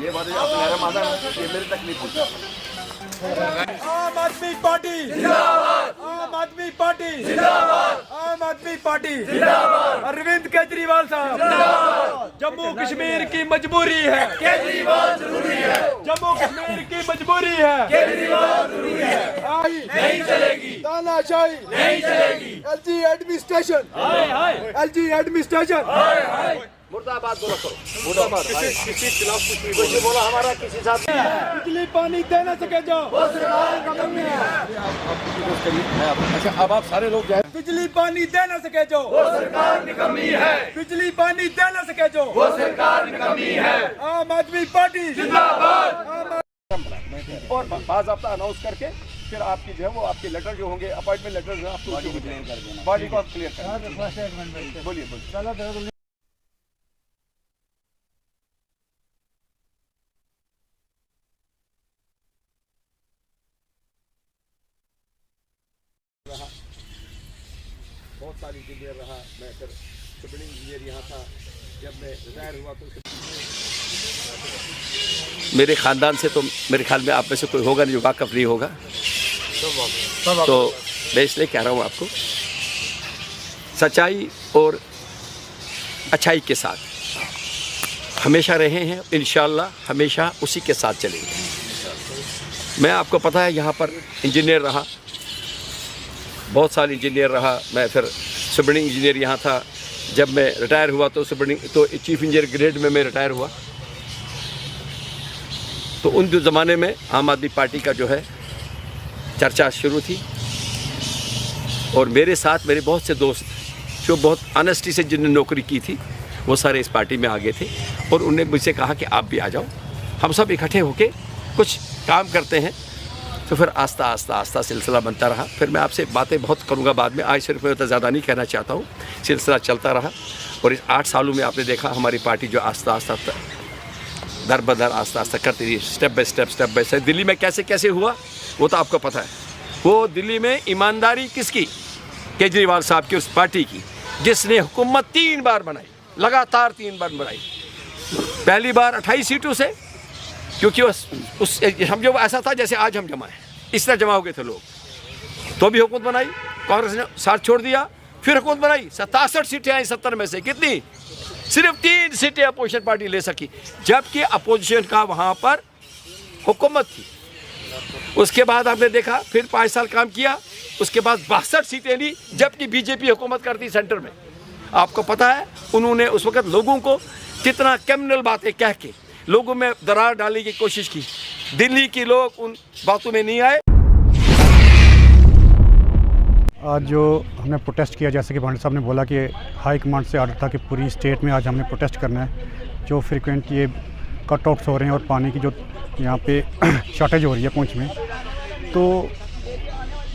ये बात मेरा मादा ये मेरे तक नहीं पहुंचा। आम आदमी पार्टी जिंदाबाद, आम आदमी पार्टी जिंदाबाद, आम आदमी पार्टी जिंदाबाद, अरविंद केजरीवाल साहब जिंदाबाद। जम्मू कश्मीर की मजबूरी है, केजरीवाल जरूरी है। जम्मू कश्मीर की मजबूरी है, केजरीवाल जरूरी है। नहीं चलेगी तानाशाही, नहीं चलेगी। एलजी एडमिनिस्ट्रेशन, एलजी एडमिनिस्ट्रेशन मुर्दाबाद बोला करो, मुर्दाबाद। किसी खिलाफ कुछ नहीं बोला, हमारा किसी साथ नहीं है। बिजली पानी दे न सके जो वो सरकार का कमी है। अच्छा अब आप सारे लोग जाए। बिजली पानी दे न सके जो वो सरकार निकम्मी है। बिजली पानी दे न सके जो वो सरकार निकम्मी है। आम आदमी पार्टी जिंदाबाद। और बाज़ाब्ता अनाउंस करके फिर आपकी जो है वो आपके लेटर जो होंगे, अपॉइंटमेंट लेटर जो आपको बॉडी को क्लियर कर देना, बॉडी को क्लियर कर। बोलिए बोलिए। बहुत साल इंजीनियर रहा मैं, फिर सिविल इंजीनियर यहाँ था। जब मैं रिटायर हुआ तो मेरे ख़ानदान से तो मेरे ख्याल में आप में से कोई होगा नहीं जो वाकफ़ नहीं होगा, तो मैं इसलिए कह रहा हूँ आपको सच्चाई और अच्छाई के साथ हमेशा रहे हैं, इंशाअल्लाह हमेशा उसी के साथ चलेंगे। मैं आपको पता है यहाँ पर इंजीनियर रहा, बहुत साल इंजीनियर रहा मैं, फिर सिविल इंजीनियर यहाँ था। जब मैं रिटायर हुआ तो चीफ इंजीनियर ग्रेड में मैं रिटायर हुआ। तो उन ज़माने में आम आदमी पार्टी का जो है चर्चा शुरू थी, और मेरे साथ मेरे बहुत से दोस्त जो बहुत ऑनेस्टी से जिन्होंने नौकरी की थी वो सारे इस पार्टी में आ गए थे, और उन्होंने मुझसे कहा कि आप भी आ जाओ, हम सब इकट्ठे होके कुछ काम करते हैं। तो फिर आस्ता आस्ता आस्ता सिलसिला बनता रहा। फिर मैं आपसे बातें बहुत करूंगा बाद में, आज सिर्फ मैं तो ज़्यादा नहीं कहना चाहता हूँ। सिलसिला चलता रहा, और इस 8 सालों में आपने देखा हमारी पार्टी जो आस्ता आस्ता दर बदर आस्ता आस्ता करती रही, स्टेप बाय स्टेप। दिल्ली में कैसे कैसे हुआ वो तो आपको पता है। वो दिल्ली में ईमानदारी किसकी? केजरीवाल साहब की, उस पार्टी की जिसने हुकूमत 3 बार बनाई, लगातार 3 बार बनाई। पहली बार 28 सीटों से, क्योंकि उस समझो ऐसा था जैसे आज हम जमा हैं, इस तरह जमा हो गए थे लोग, तो भी हुकूमत बनाई। कांग्रेस ने साथ छोड़ दिया, फिर हुकूमत बनाई। 67 सीटें आई 70 में से, कितनी? सिर्फ 3 सीटें अपोजिशन पार्टी ले सकी, जबकि अपोजिशन का वहाँ पर हुकूमत थी। उसके बाद आपने देखा फिर 5 साल काम किया, उसके बाद 62 सीटें ली, जबकि बीजेपी हुकूमत करती सेंटर में। आपको पता है उन्होंने उस वक्त लोगों को कितना क्रिमिनल बातें कह के लोगों में दरार डालने की कोशिश की। दिल्ली के लोग उन बातों में नहीं आए। आज जो हमने प्रोटेस्ट किया, जैसे कि भांडे साहब ने बोला कि हाई कमांड से ऑर्डर था कि पूरी स्टेट में आज हमने प्रोटेस्ट करना है। जो फ्रीक्वेंट ये कट आउट्स हो रहे हैं और पानी की जो यहाँ पे शॉर्टेज हो रही है पुंछ में, तो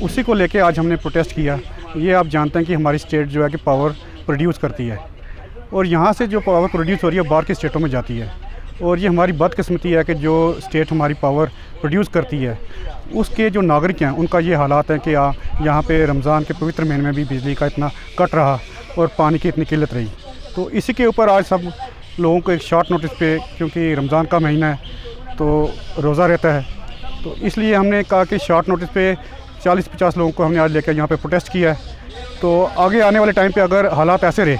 उसी को लेके आज हमने प्रोटेस्ट किया। ये आप जानते हैं कि हमारी स्टेट जो है कि पावर प्रोड्यूस करती है, और यहाँ से जो पावर प्रोड्यूस हो रही है बाहर की स्टेटों में जाती है, और ये हमारी बदकिस्मती है कि जो स्टेट हमारी पावर प्रोड्यूस करती है उसके जो नागरिक हैं उनका ये हालात हैं कि यहाँ पे रमज़ान के पवित्र महीने में भी बिजली का इतना कट रहा और पानी की इतनी किल्लत रही। तो इसी के ऊपर आज सब लोगों को एक शॉर्ट नोटिस पे, क्योंकि रमज़ान का महीना है तो रोज़ा रहता है, तो इसलिए हमने कहा कि शॉर्ट नोटिस पे 40-50 लोगों को हमने आज लेकर यहाँ पे प्रोटेस्ट किया है। तो आगे आने वाले टाइम पे अगर हालात ऐसे रहे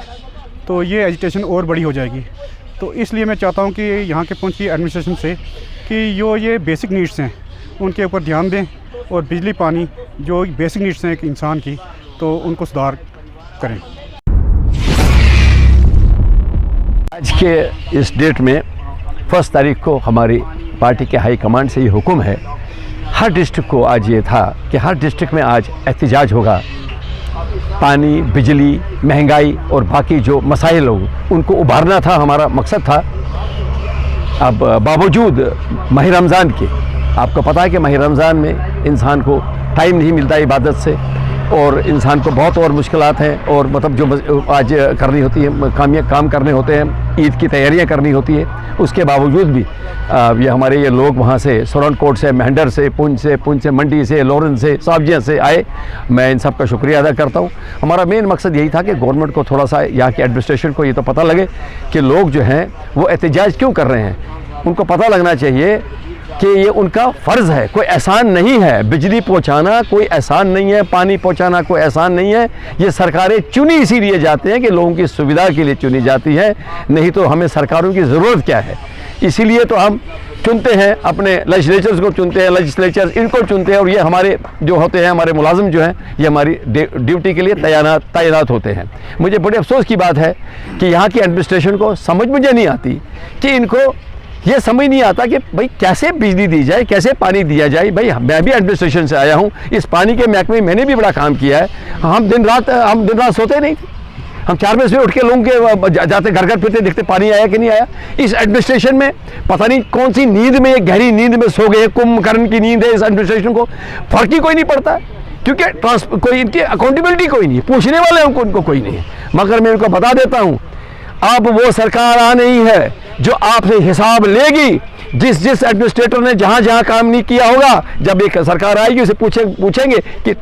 तो ये एजिटेशन और बड़ी हो जाएगी। तो इसलिए मैं चाहता हूँ कि यहाँ के पुंछ की एडमिनिस्ट्रेशन से कि जो ये बेसिक नीड्स हैं उनके ऊपर ध्यान दें, और बिजली पानी जो बेसिक नीड्स हैं एक इंसान की, तो उनको सुधार करें। आज के इस डेट में 1 तारीख को हमारी पार्टी के हाई कमांड से ये हुक्म है, हर डिस्ट्रिक्ट को आज ये था कि हर डिस्ट्रिक्ट में आज एहतजाज होगा। पानी, बिजली, महंगाई और बाकी जो मसाइल लोग उनको उभारना था, हमारा मकसद था। अब बावजूद माह रमज़ान के, आपको पता है कि माह रमज़ान में इंसान को टाइम नहीं मिलता इबादत से, और इंसान को बहुत और मुश्किलात हैं, और मतलब जो आज करनी होती है, काम करने होते हैं, ईद की तैयारियां करनी होती है, उसके बावजूद भी ये हमारे ये लोग वहाँ से सुरनकोट से, मेहंडर से, पुंछ से, मंडी से, लॉरेंस से, साब्जियाँ से आए। मैं इन सब का शुक्रिया अदा करता हूँ। हमारा मेन मकसद यही था कि गवर्नमेंट को थोड़ा सा, यहाँ की एडमिनिस्ट्रेशन को ये तो पता लगे कि लोग जो हैं वो एहतजाज क्यों कर रहे हैं। उनको पता लगना चाहिए कि ये उनका फ़र्ज़ है, कोई एहसान नहीं है। बिजली पहुंचाना कोई एहसान नहीं है, पानी पहुंचाना कोई एहसान नहीं है। ये सरकारें चुनी इसीलिए जाते हैं कि लोगों की सुविधा के लिए चुनी जाती है, नहीं तो हमें सरकारों की ज़रूरत क्या है। इसीलिए तो हम चुनते हैं, अपने लेजिस्लेचर्स को चुनते हैं, लेजिस्लेचर्स इनको चुनते हैं, और ये हमारे जो होते हैं, हमारे मुलाजिम जो हैं, ये हमारी ड्यूटी के लिए तैनात होते हैं। मुझे बड़े अफसोस की बात है कि यहाँ की एडमिनिस्ट्रेशन को समझ मुझे नहीं आती कि इनको ये समझ नहीं आता कि भाई कैसे बिजली दी जाए, कैसे पानी दिया जाए। भाई मैं भी एडमिनिस्ट्रेशन से आया हूँ, इस पानी के महकमे में मैंने भी बड़ा काम किया है। हम दिन रात सोते नहीं थे। हम 4 बजे से उठ के लोगों के जाते घर घर फिरते, देखते पानी आया कि नहीं आया। इस एडमिनिस्ट्रेशन में पता नहीं कौन सी नींद में, गहरी नींद में सो गए, कुंभकर्ण की नींद है इस एडमिनिस्ट्रेशन को, फर्क ही कोई नहीं पड़ता है, क्योंकि कोई इनकी अकाउंटेबिलिटी कोई नहीं है, पूछने वाले उनको कोई नहीं है। मगर मैं इनको बता देता हूँ, अब वो सरकार आ नहीं है जो आपसे हिसाब लेगी। जिस एडमिनिस्ट्रेटर ने जहाँ काम नहीं किया होगा, जब एक सरकार आएगी उसे पूछेंगे कि